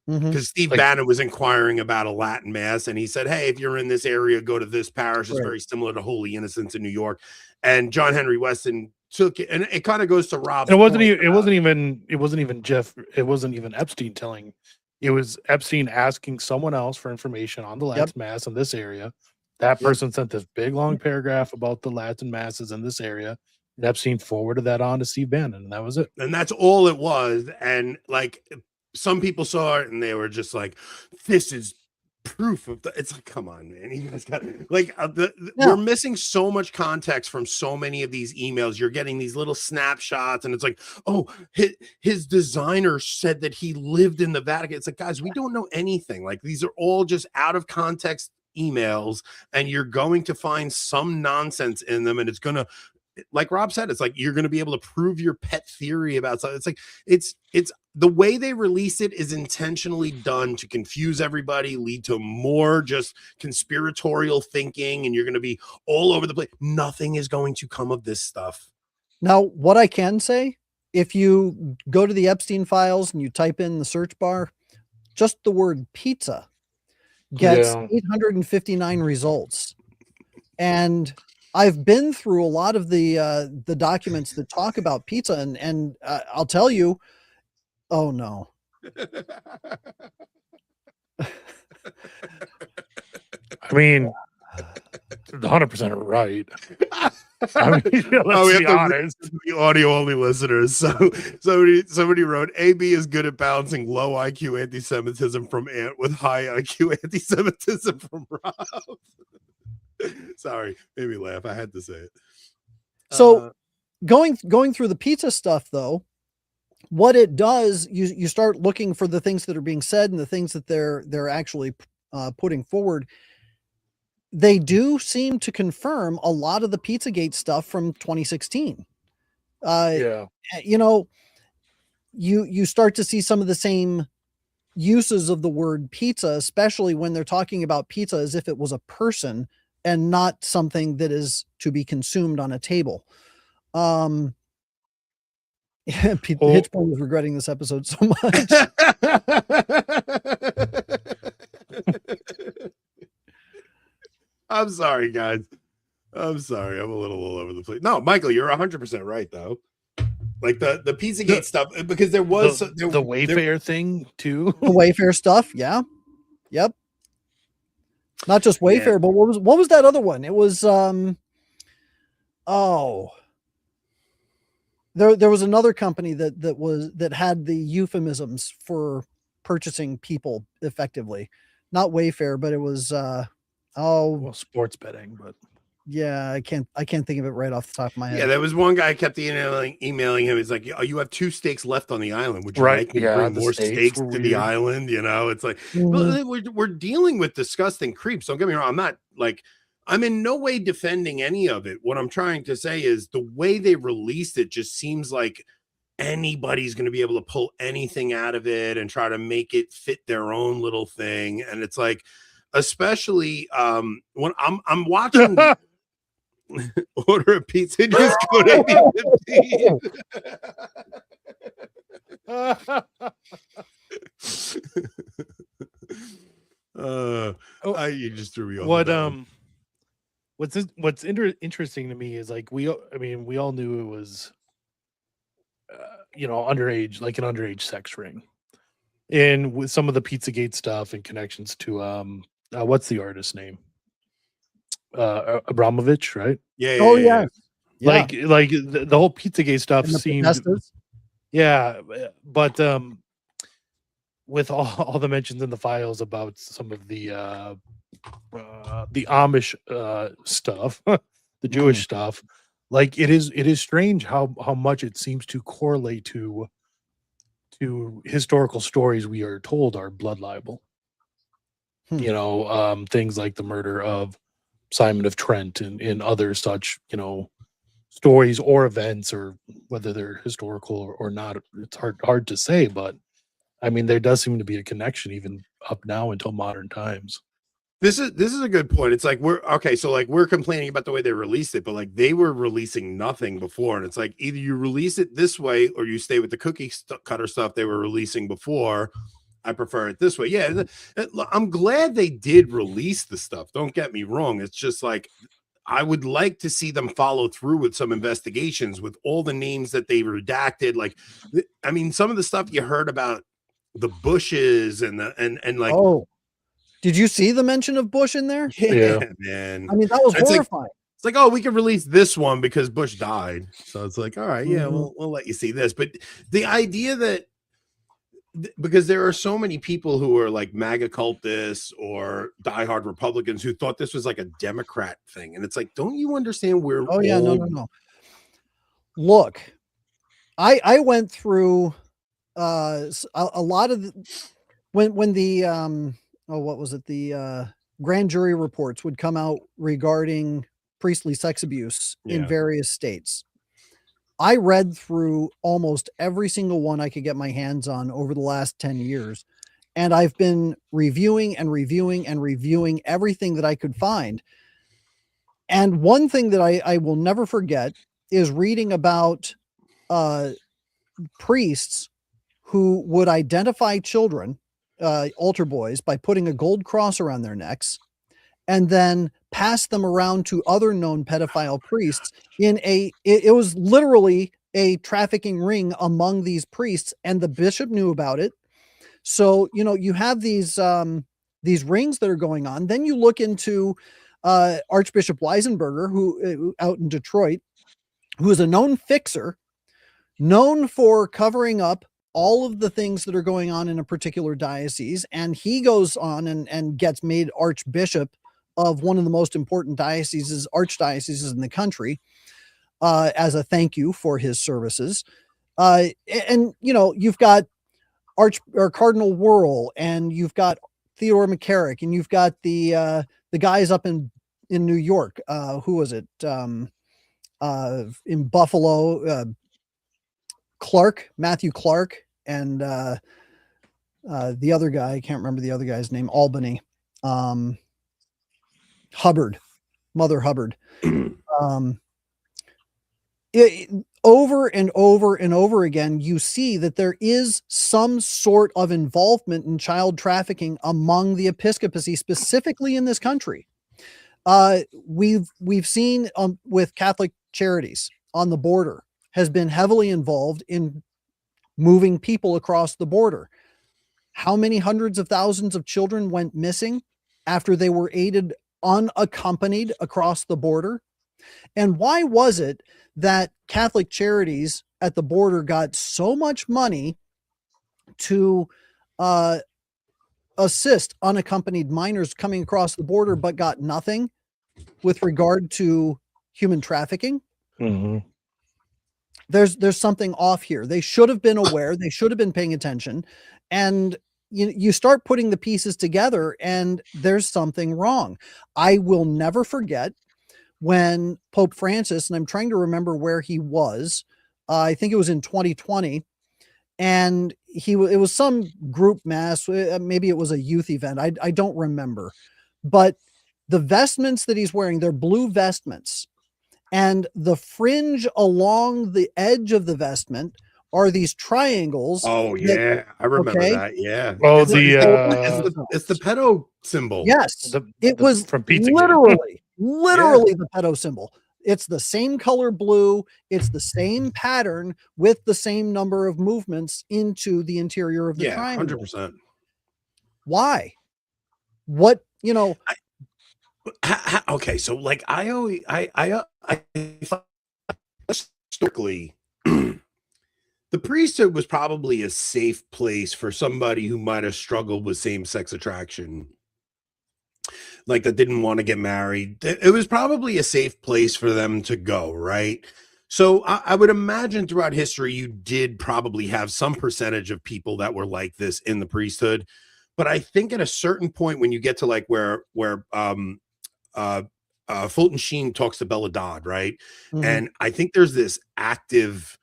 because Steve Bannon was inquiring about a Latin Mass, and he said, hey, if you're in this area, go to this parish. It's very similar to Holy Innocents in New York. And John Henry Weston took it, and it kind of goes to Rob's. It wasn't even Epstein telling. It was Epstein asking someone else for information on the Latin Mass in this area. That person sent this big long paragraph about the Latin Masses in this area. And Epstein forwarded that on to Steve Bannon, and that was it. And that's all it was. And some people saw it and they were just like, this is proof of it's like, come on, man, you guys got we're missing so much context from so many of these emails. You're getting these little snapshots and it's like, oh, his designer said that he lived in the Vatican. It's like, guys, we don't know anything. Like, these are all just out of context emails, and you're going to find some nonsense in them, and it's gonna, like Rob said, it's like you're going to be able to prove your pet theory about something. It's like it's the way they release it is intentionally done to confuse everybody, lead to more just conspiratorial thinking, and you're going to be all over the place. Nothing is going to come of this stuff. Now, what I can say, if you go to the Epstein files and you type in the search bar, just the word pizza gets 859 results. And I've been through a lot of the documents that talk about pizza, and I'll tell you, oh no. I mean, 100% right. I mean, let's be honest. The audio only listeners. So somebody wrote, AB is good at balancing low IQ anti-Semitism from Ant with high IQ anti-Semitism from Rob. Sorry, made me laugh. I had to say it. So going through the pizza stuff, though, what it does, you start looking for the things that are being said and the things that they're actually putting forward. They do seem to confirm a lot of the Pizzagate stuff from 2016. You know, you start to see some of the same uses of the word pizza, especially when they're talking about pizza as if it was a person and not something that is to be consumed on a table. Hichborn was regretting this episode so much. I'm sorry, guys. I'm sorry. I'm a little all over the place. No, Michael, you're 100% right, though. like the Pizzagate stuff, because there was the Wayfair thing too. The Wayfair stuff. Yeah. Yep. Not just Wayfair, Yeah. but what was that other one? It was there was another company that had the euphemisms for purchasing people effectively. Not Wayfair, but it was Well, sports betting, but yeah, I can't think of it right off the top of my head. Yeah, there was one guy kept emailing him. He's like, "Oh, you have 2 steaks left on the island. Would you Right, like me to yeah, bring the more steaks steaks were to the weird. island?" You know, it's like, Mhm. well, we're dealing with disgusting creeps. Don't get me wrong. I'm not like, I'm in no way defending any of it. What I'm trying to say is the way they released it just seems like anybody's going to be able to pull anything out of it and try to make it fit their own little thing. And it's like, especially when I'm watching order a pizza, just go to 8:15. You just threw me off. What's interesting to me is like we all knew it was underage, like an underage sex ring, and with some of the Pizzagate stuff and connections to what's the artist's name, Abramovich, right? Yeah. Oh yeah. Yeah. Like the whole Pizzagate stuff And the seemed protesters. yeah, but with all the mentions in the files about some of the Amish stuff, the Jewish stuff, like it is strange how much it seems to correlate to historical stories we are told are blood libel. Things like the murder of Simon of Trent and other such, stories or events, or whether they're historical or not. It's hard to say, but I mean, there does seem to be a connection even up now until modern times. This is a good point. It's like we're complaining about the way they released it, but like they were releasing nothing before, and it's like either you release it this way or you stay with the cookie cutter stuff they were releasing before. I prefer it this way. Yeah, I'm glad they did release the stuff. Don't get me wrong. It's just like I would like to see them follow through with some investigations with all the names that they redacted. Like, I mean, some of the stuff you heard about the Bushes and like, oh, did you see the mention of Bush in there? yeah, man. I mean, that was It's horrifying. It's like, oh, we can release this one because Bush died. So it's like, all right, yeah, Mhm. we'll let you see this. But the idea that because there are so many people who are like MAGA cultists or diehard Republicans who thought this was like a Democrat thing. And it's like, don't you understand where Oh yeah, no. Look, I went through a lot of when the what was it, the grand jury reports would come out regarding priestly sex abuse in Yeah. various states. I read through almost every single one I could get my hands on over the last 10 years. And I've been reviewing and reviewing and reviewing everything that I could find. And one thing that I will never forget is reading about priests who would identify children, altar boys, by putting a gold cross around their necks and then pass them around to other known pedophile priests it was literally a trafficking ring among these priests, and the bishop knew about it. So, you have these rings that are going on. Then you look into Archbishop Weisenberger, who out in Detroit, who is a known fixer, known for covering up all of the things that are going on in a particular diocese. And he goes on and gets made archbishop of one of the most important archdioceses in the country, as a thank you for his services. And you've got Cardinal Wuerl, and you've got Theodore McCarrick, and you've got the guys up in New York. Who was it? In Buffalo, Matthew Clark, and the other guy, I can't remember the other guy's name, Albany, Mother Hubbard. Over and over and over again, you see that there is some sort of involvement in child trafficking among the episcopacy, specifically in this country. We've seen with Catholic Charities on the border, has been heavily involved in moving people across the border. How many hundreds of thousands of children went missing after they were aided unaccompanied across the border? And why was it that Catholic Charities at the border got so much money to assist unaccompanied minors coming across the border, but got nothing with regard to human trafficking? Mhm. There's something off here. They should have been aware. They should have been paying attention. And you start putting the pieces together and there's something wrong. I will never forget when Pope Francis, and I'm trying to remember where he was. I think it was in 2020. And it was some group mass. Maybe it was a youth event. I don't remember, but the vestments that he's wearing, they're blue vestments. And the fringe along the edge of the vestment are these triangles. Oh yeah, I remember okay. that. Yeah. Oh, It's the pedo symbol. Yes, The- it the- was from Pizzagate. literally the pedo symbol. It's the same color blue. It's the same pattern with the same number of movements into the interior of the Yeah, triangle. 100%. Why? What, Okay, so like I always I thought historically the priesthood was probably a safe place for somebody who might have struggled with same-sex attraction, like that didn't want to get married. It was probably a safe place for them to go, right? So I would imagine throughout history you did probably have some percentage of people that were like this in the priesthood, but I think at a certain point when you get to like where Fulton Sheen talks to Bella Dodd, right? Mhm. And I think there's this active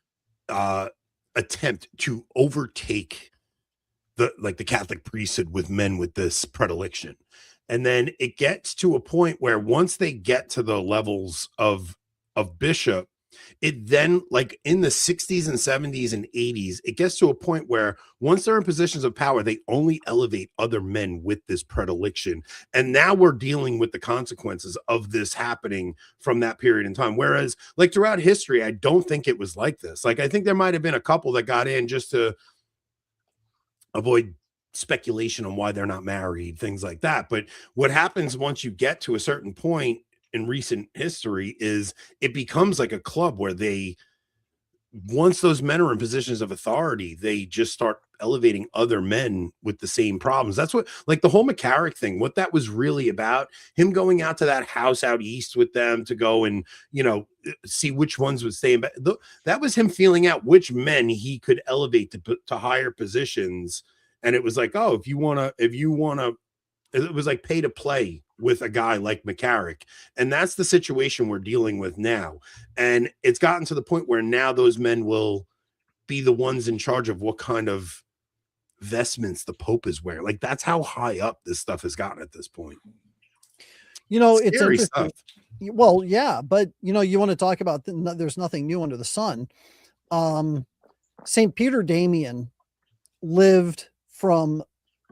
attempt to overtake the Catholic priesthood with men with this predilection. And then it gets to a point where once they get to the levels of bishop, it then, like in the 60s and 70s and 80s, it gets to a point where once they're in positions of power, they only elevate other men with this predilection. And now we're dealing with the consequences of this happening from that period in time. Whereas like throughout history, I don't think it was like this. Like I think there might've been a couple that got in just to avoid speculation on why they're not married, things like that. But what happens once you get to a certain point in recent history is it becomes like a club where once those men are in positions of authority, they just start elevating other men with the same problems. That's what, like the whole McCarrick thing, what that was really about, him going out to that house out east with them to go and, see which ones would stay in. That was him feeling out which men he could elevate to higher positions. And it was like, oh, if you want to, it was like pay to play with a guy like McCarrick. And that's the situation we're dealing with now. And it's gotten to the point where now those men will be the ones in charge of what kind of vestments the Pope is wearing. Like that's how high up this stuff has gotten at this point. It's Scary interesting. stuff. Well, yeah, but you want to talk about there's nothing new under the sun. St. Peter Damian lived from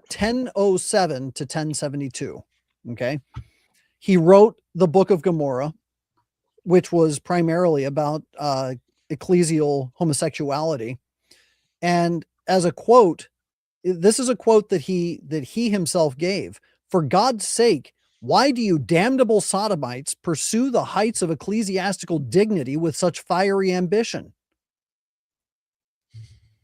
1007 to 1072. Okay. He wrote the Book of Gomorrah, which was primarily about ecclesial homosexuality. And as a quote, this is a quote that he himself gave: "For God's sake, why do you damnable sodomites pursue the heights of ecclesiastical dignity with such fiery ambition?"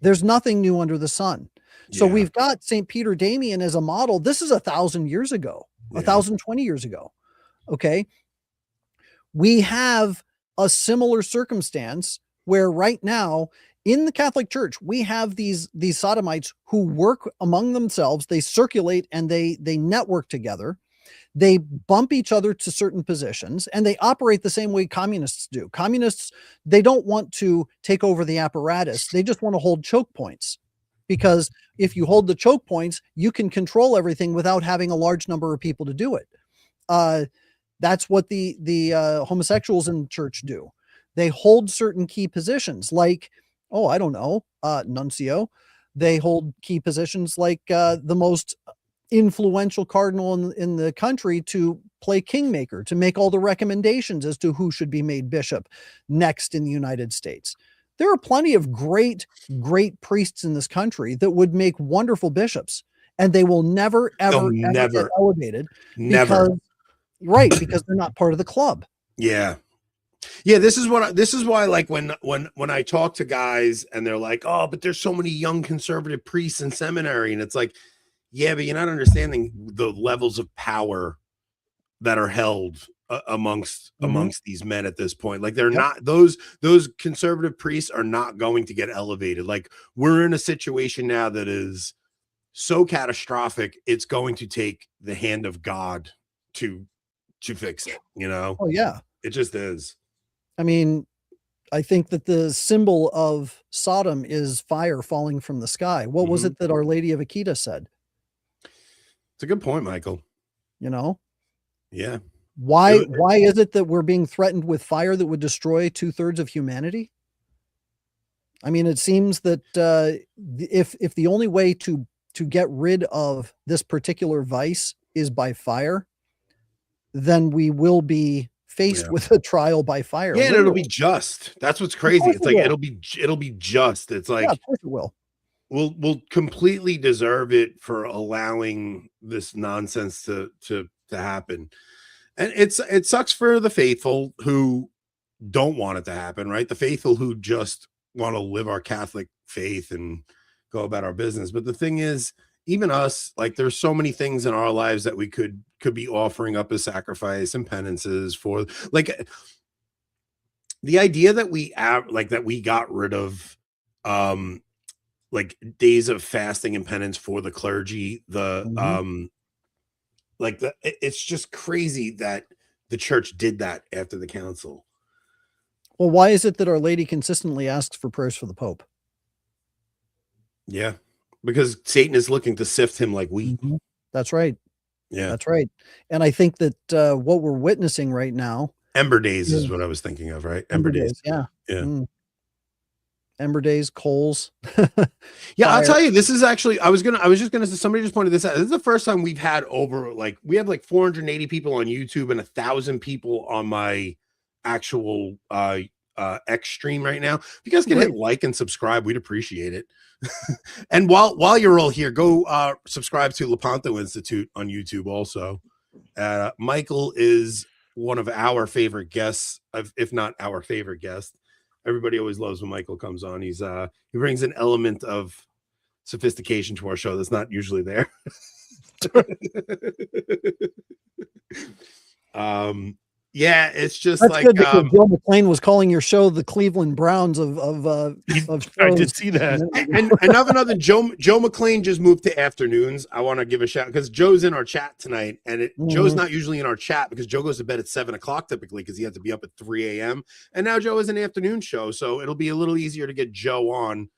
There's nothing new under the sun. So Yeah. we've got St. Peter Damian as a model. This is 1,000 years ago, Yeah. 1,020 years ago. Okay. We have a similar circumstance where right now in the Catholic Church, we have these sodomites who work among themselves. They circulate and they network together. They bump each other to certain positions and they operate the same way communists do. Communists, they don't want to take over the apparatus. They just want to hold choke points, because if you hold the choke points, you can control everything without having a large number of people to do it. That's what the homosexuals in church do. They hold certain key positions like, nuncio. They hold key positions like the most influential cardinal in the country to play kingmaker, to make all the recommendations as to who should be made bishop next in the United States. There are plenty of great priests in this country that would make wonderful bishops, and they will never, They'll ever, ever get never, elevated never. because they're not part of the club. Yeah. This is why, like, when I talk to guys and they're like, oh, but there's so many young conservative priests in seminary, and it's like, yeah, but you're not understanding the levels of power that are held amongst these men at this point. Like, they're not, those conservative priests are not going to get elevated. Like, we're in a situation now that is so catastrophic, it's going to take the hand of God to fix it, you know? Oh yeah. It just is. I mean, I think that the symbol of Sodom is fire falling from the sky. What was it that Our Lady of Akita said? It's a good point, Michael. You know? Yeah. Why is it that we're being threatened with fire that would destroy 2/3 of humanity? I mean, it seems that if the only way to get rid of this particular vice is by fire, then we will be faced with a trial by fire. Yeah, and it'll be just. That's what's crazy. It's like it'll be just. It's like, of course it will. We'll completely deserve it for allowing this nonsense to happen. And it sucks for the faithful who don't want it to happen, right? The faithful who just want to live our Catholic faith and go about our business. But the thing is, even us, like, there's so many things in our lives that we could be offering up as sacrifice and penances for. Like, the idea that we got rid of like days of fasting and penance for the clergy, it's just crazy that the church did that after the council. Well, why is it that Our Lady consistently asks for prayers for the Pope? Yeah, because Satan is looking to sift him like wheat. That's right. Yeah, that's right. And I think that what we're witnessing right now, Ember Days is what I was thinking of, right? Ember Days. Yeah. Yeah. Ember Days, coals. Yeah, I'll tell you, this is actually, somebody just pointed this out. This is the first time we've had we have like 480 people on YouTube and 1,000 people on my actual X stream right now. If you guys can hit like and subscribe, we'd appreciate it. And while you're all here, go subscribe to Lepanto Institute on YouTube also. Michael is one of our favorite guests, if not our favorite guest. Everybody always loves when Michael comes on. He brings an element of sophistication to our show that's not usually there. Yeah, it's just that's like good because Joe McClain was calling your show the Cleveland Browns of I did see that. And another Joe McClain just moved to afternoons. I want to give a shout because Joe's in our chat tonight, and Joe's not usually in our chat because Joe goes to bed at 7 o'clock typically because he had to be up at 3 a.m. And now Joe is an afternoon show, so it'll be a little easier to get Joe on.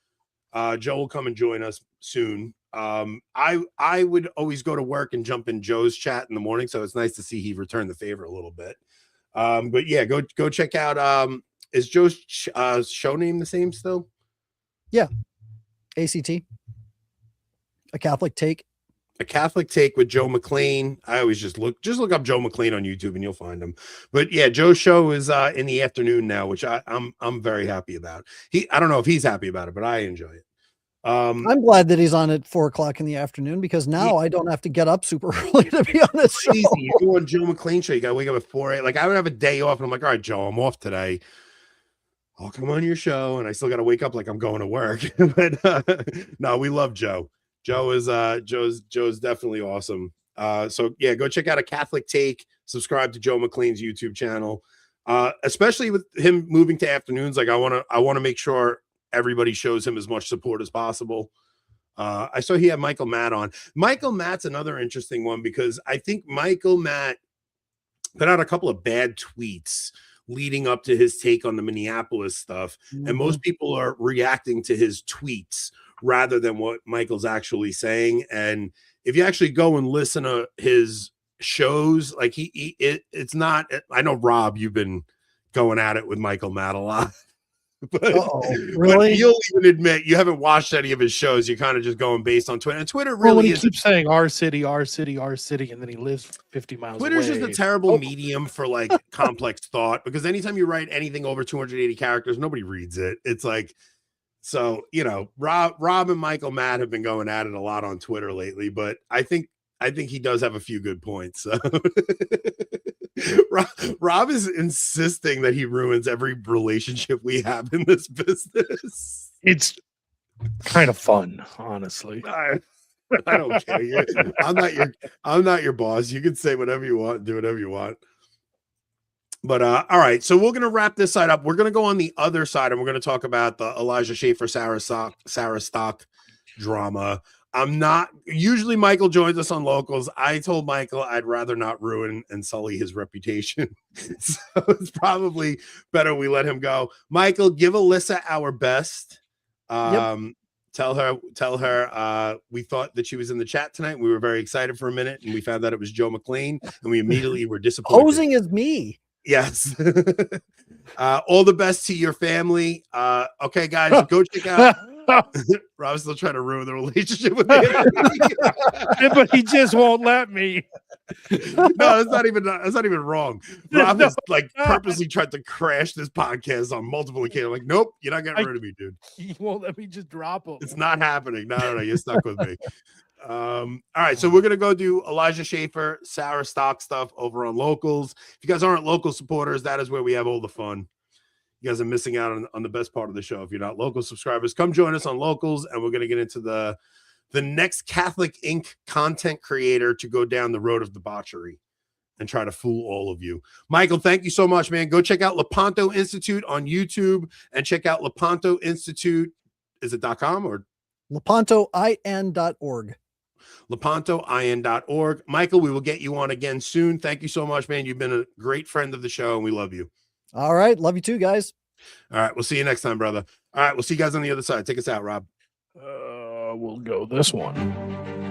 Joe will come and join us soon. I would always go to work and jump in Joe's chat in the morning, so it's nice to see he returned the favor a little bit. But yeah, go check out. Is Joe's show name the same still? Yeah, ACT, A Catholic Take. A Catholic Take with Joe McClain. I always just look up Joe McClain on YouTube and you'll find him. But yeah, Joe's show is in the afternoon now, which I'm very happy about. I don't know if he's happy about it, but I enjoy it. I'm glad that he's on at 4 o'clock in the afternoon because now I don't have to get up super early to be on this show. Easy. You go on Joe McClain show, you gotta wake up at 4 a.m. Like, I would have a day off and I'm like, all right, Joe, I'm off today. I'll come on your show, and I still gotta wake up like I'm going to work. But no, we love Joe. Joe's definitely awesome. So yeah, go check out A Catholic Take, subscribe to Joe McClain's YouTube channel. Especially with him moving to afternoons, like I want to make sure everybody shows him as much support as possible. I saw he had Michael Matt on. Michael Matt's another interesting one because I think Michael Matt put out a couple of bad tweets leading up to his take on the Minneapolis stuff. And most people are reacting to his tweets rather than what Michael's actually saying. And if you actually go and listen to his shows, like it's not, I know Rob, you've been going at it with Michael Matt a lot. But, really? but you'll even admit you haven't watched any of his shows. You're kind of just going based on Twitter. And Twitter Well, when really he is. keeps saying our city, our city, our city, and then he lives 50 miles Twitter's away. just a terrible medium for like complex thought, because anytime you write anything over 280 characters, nobody reads it. It's like, so, you know, Rob and Michael Matt have been going at it a lot on Twitter lately, but I think he does have a few good points. So. Rob is insisting that he ruins every relationship we have in this business. It's kind of fun, honestly. I don't care. I'm not your boss. You can say whatever you want, do whatever you want. But all right, so we're gonna wrap this side up. We're gonna go on the other side, and we're gonna talk about the Elijah Schaefer Sarah Stock drama. I'm not usually Michael joins us on locals. I told Michael I'd rather not ruin and sully his reputation. So it's probably better we let him go. Michael, give Alyssa our best. Tell her we thought that she was in the chat tonight. We were very excited for a minute, and we found out it was Joe McLean, and we immediately were disappointed. Posing as me. Yes. All the best to your family. Okay, guys, go check out. Rob's still trying to ruin the relationship with me. But he just won't let me. No, that's not even wrong. Rob has like purposely tried to crash this podcast on multiple occasions. I'm like, nope, you're not getting rid of me, dude. He won't let me just drop him. It's not happening. No, you're stuck with me. All right, so we're gonna go do Elijah Schaefer, Sarah Stock stuff over on locals. If you guys aren't local supporters, that is where we have all the fun. You guys are missing out on the best part of the show. If you're not local subscribers, come join us on locals, and we're gonna get into the next Catholic Inc. content creator to go down the road of debauchery and try to fool all of you. Michael, thank you so much, man. Go check out Lepanto Institute on YouTube and check out Lepanto Institute. Is it .com or LepantoIN.org? LepantoIN.org. Michael, we will get you on again soon. Thank you so much, man. You've been a great friend of the show, and we love you. All right. Love you too, guys. All right. We'll see you next time, brother. All right. We'll see you guys on the other side. Take us out, Rob. We'll go this one.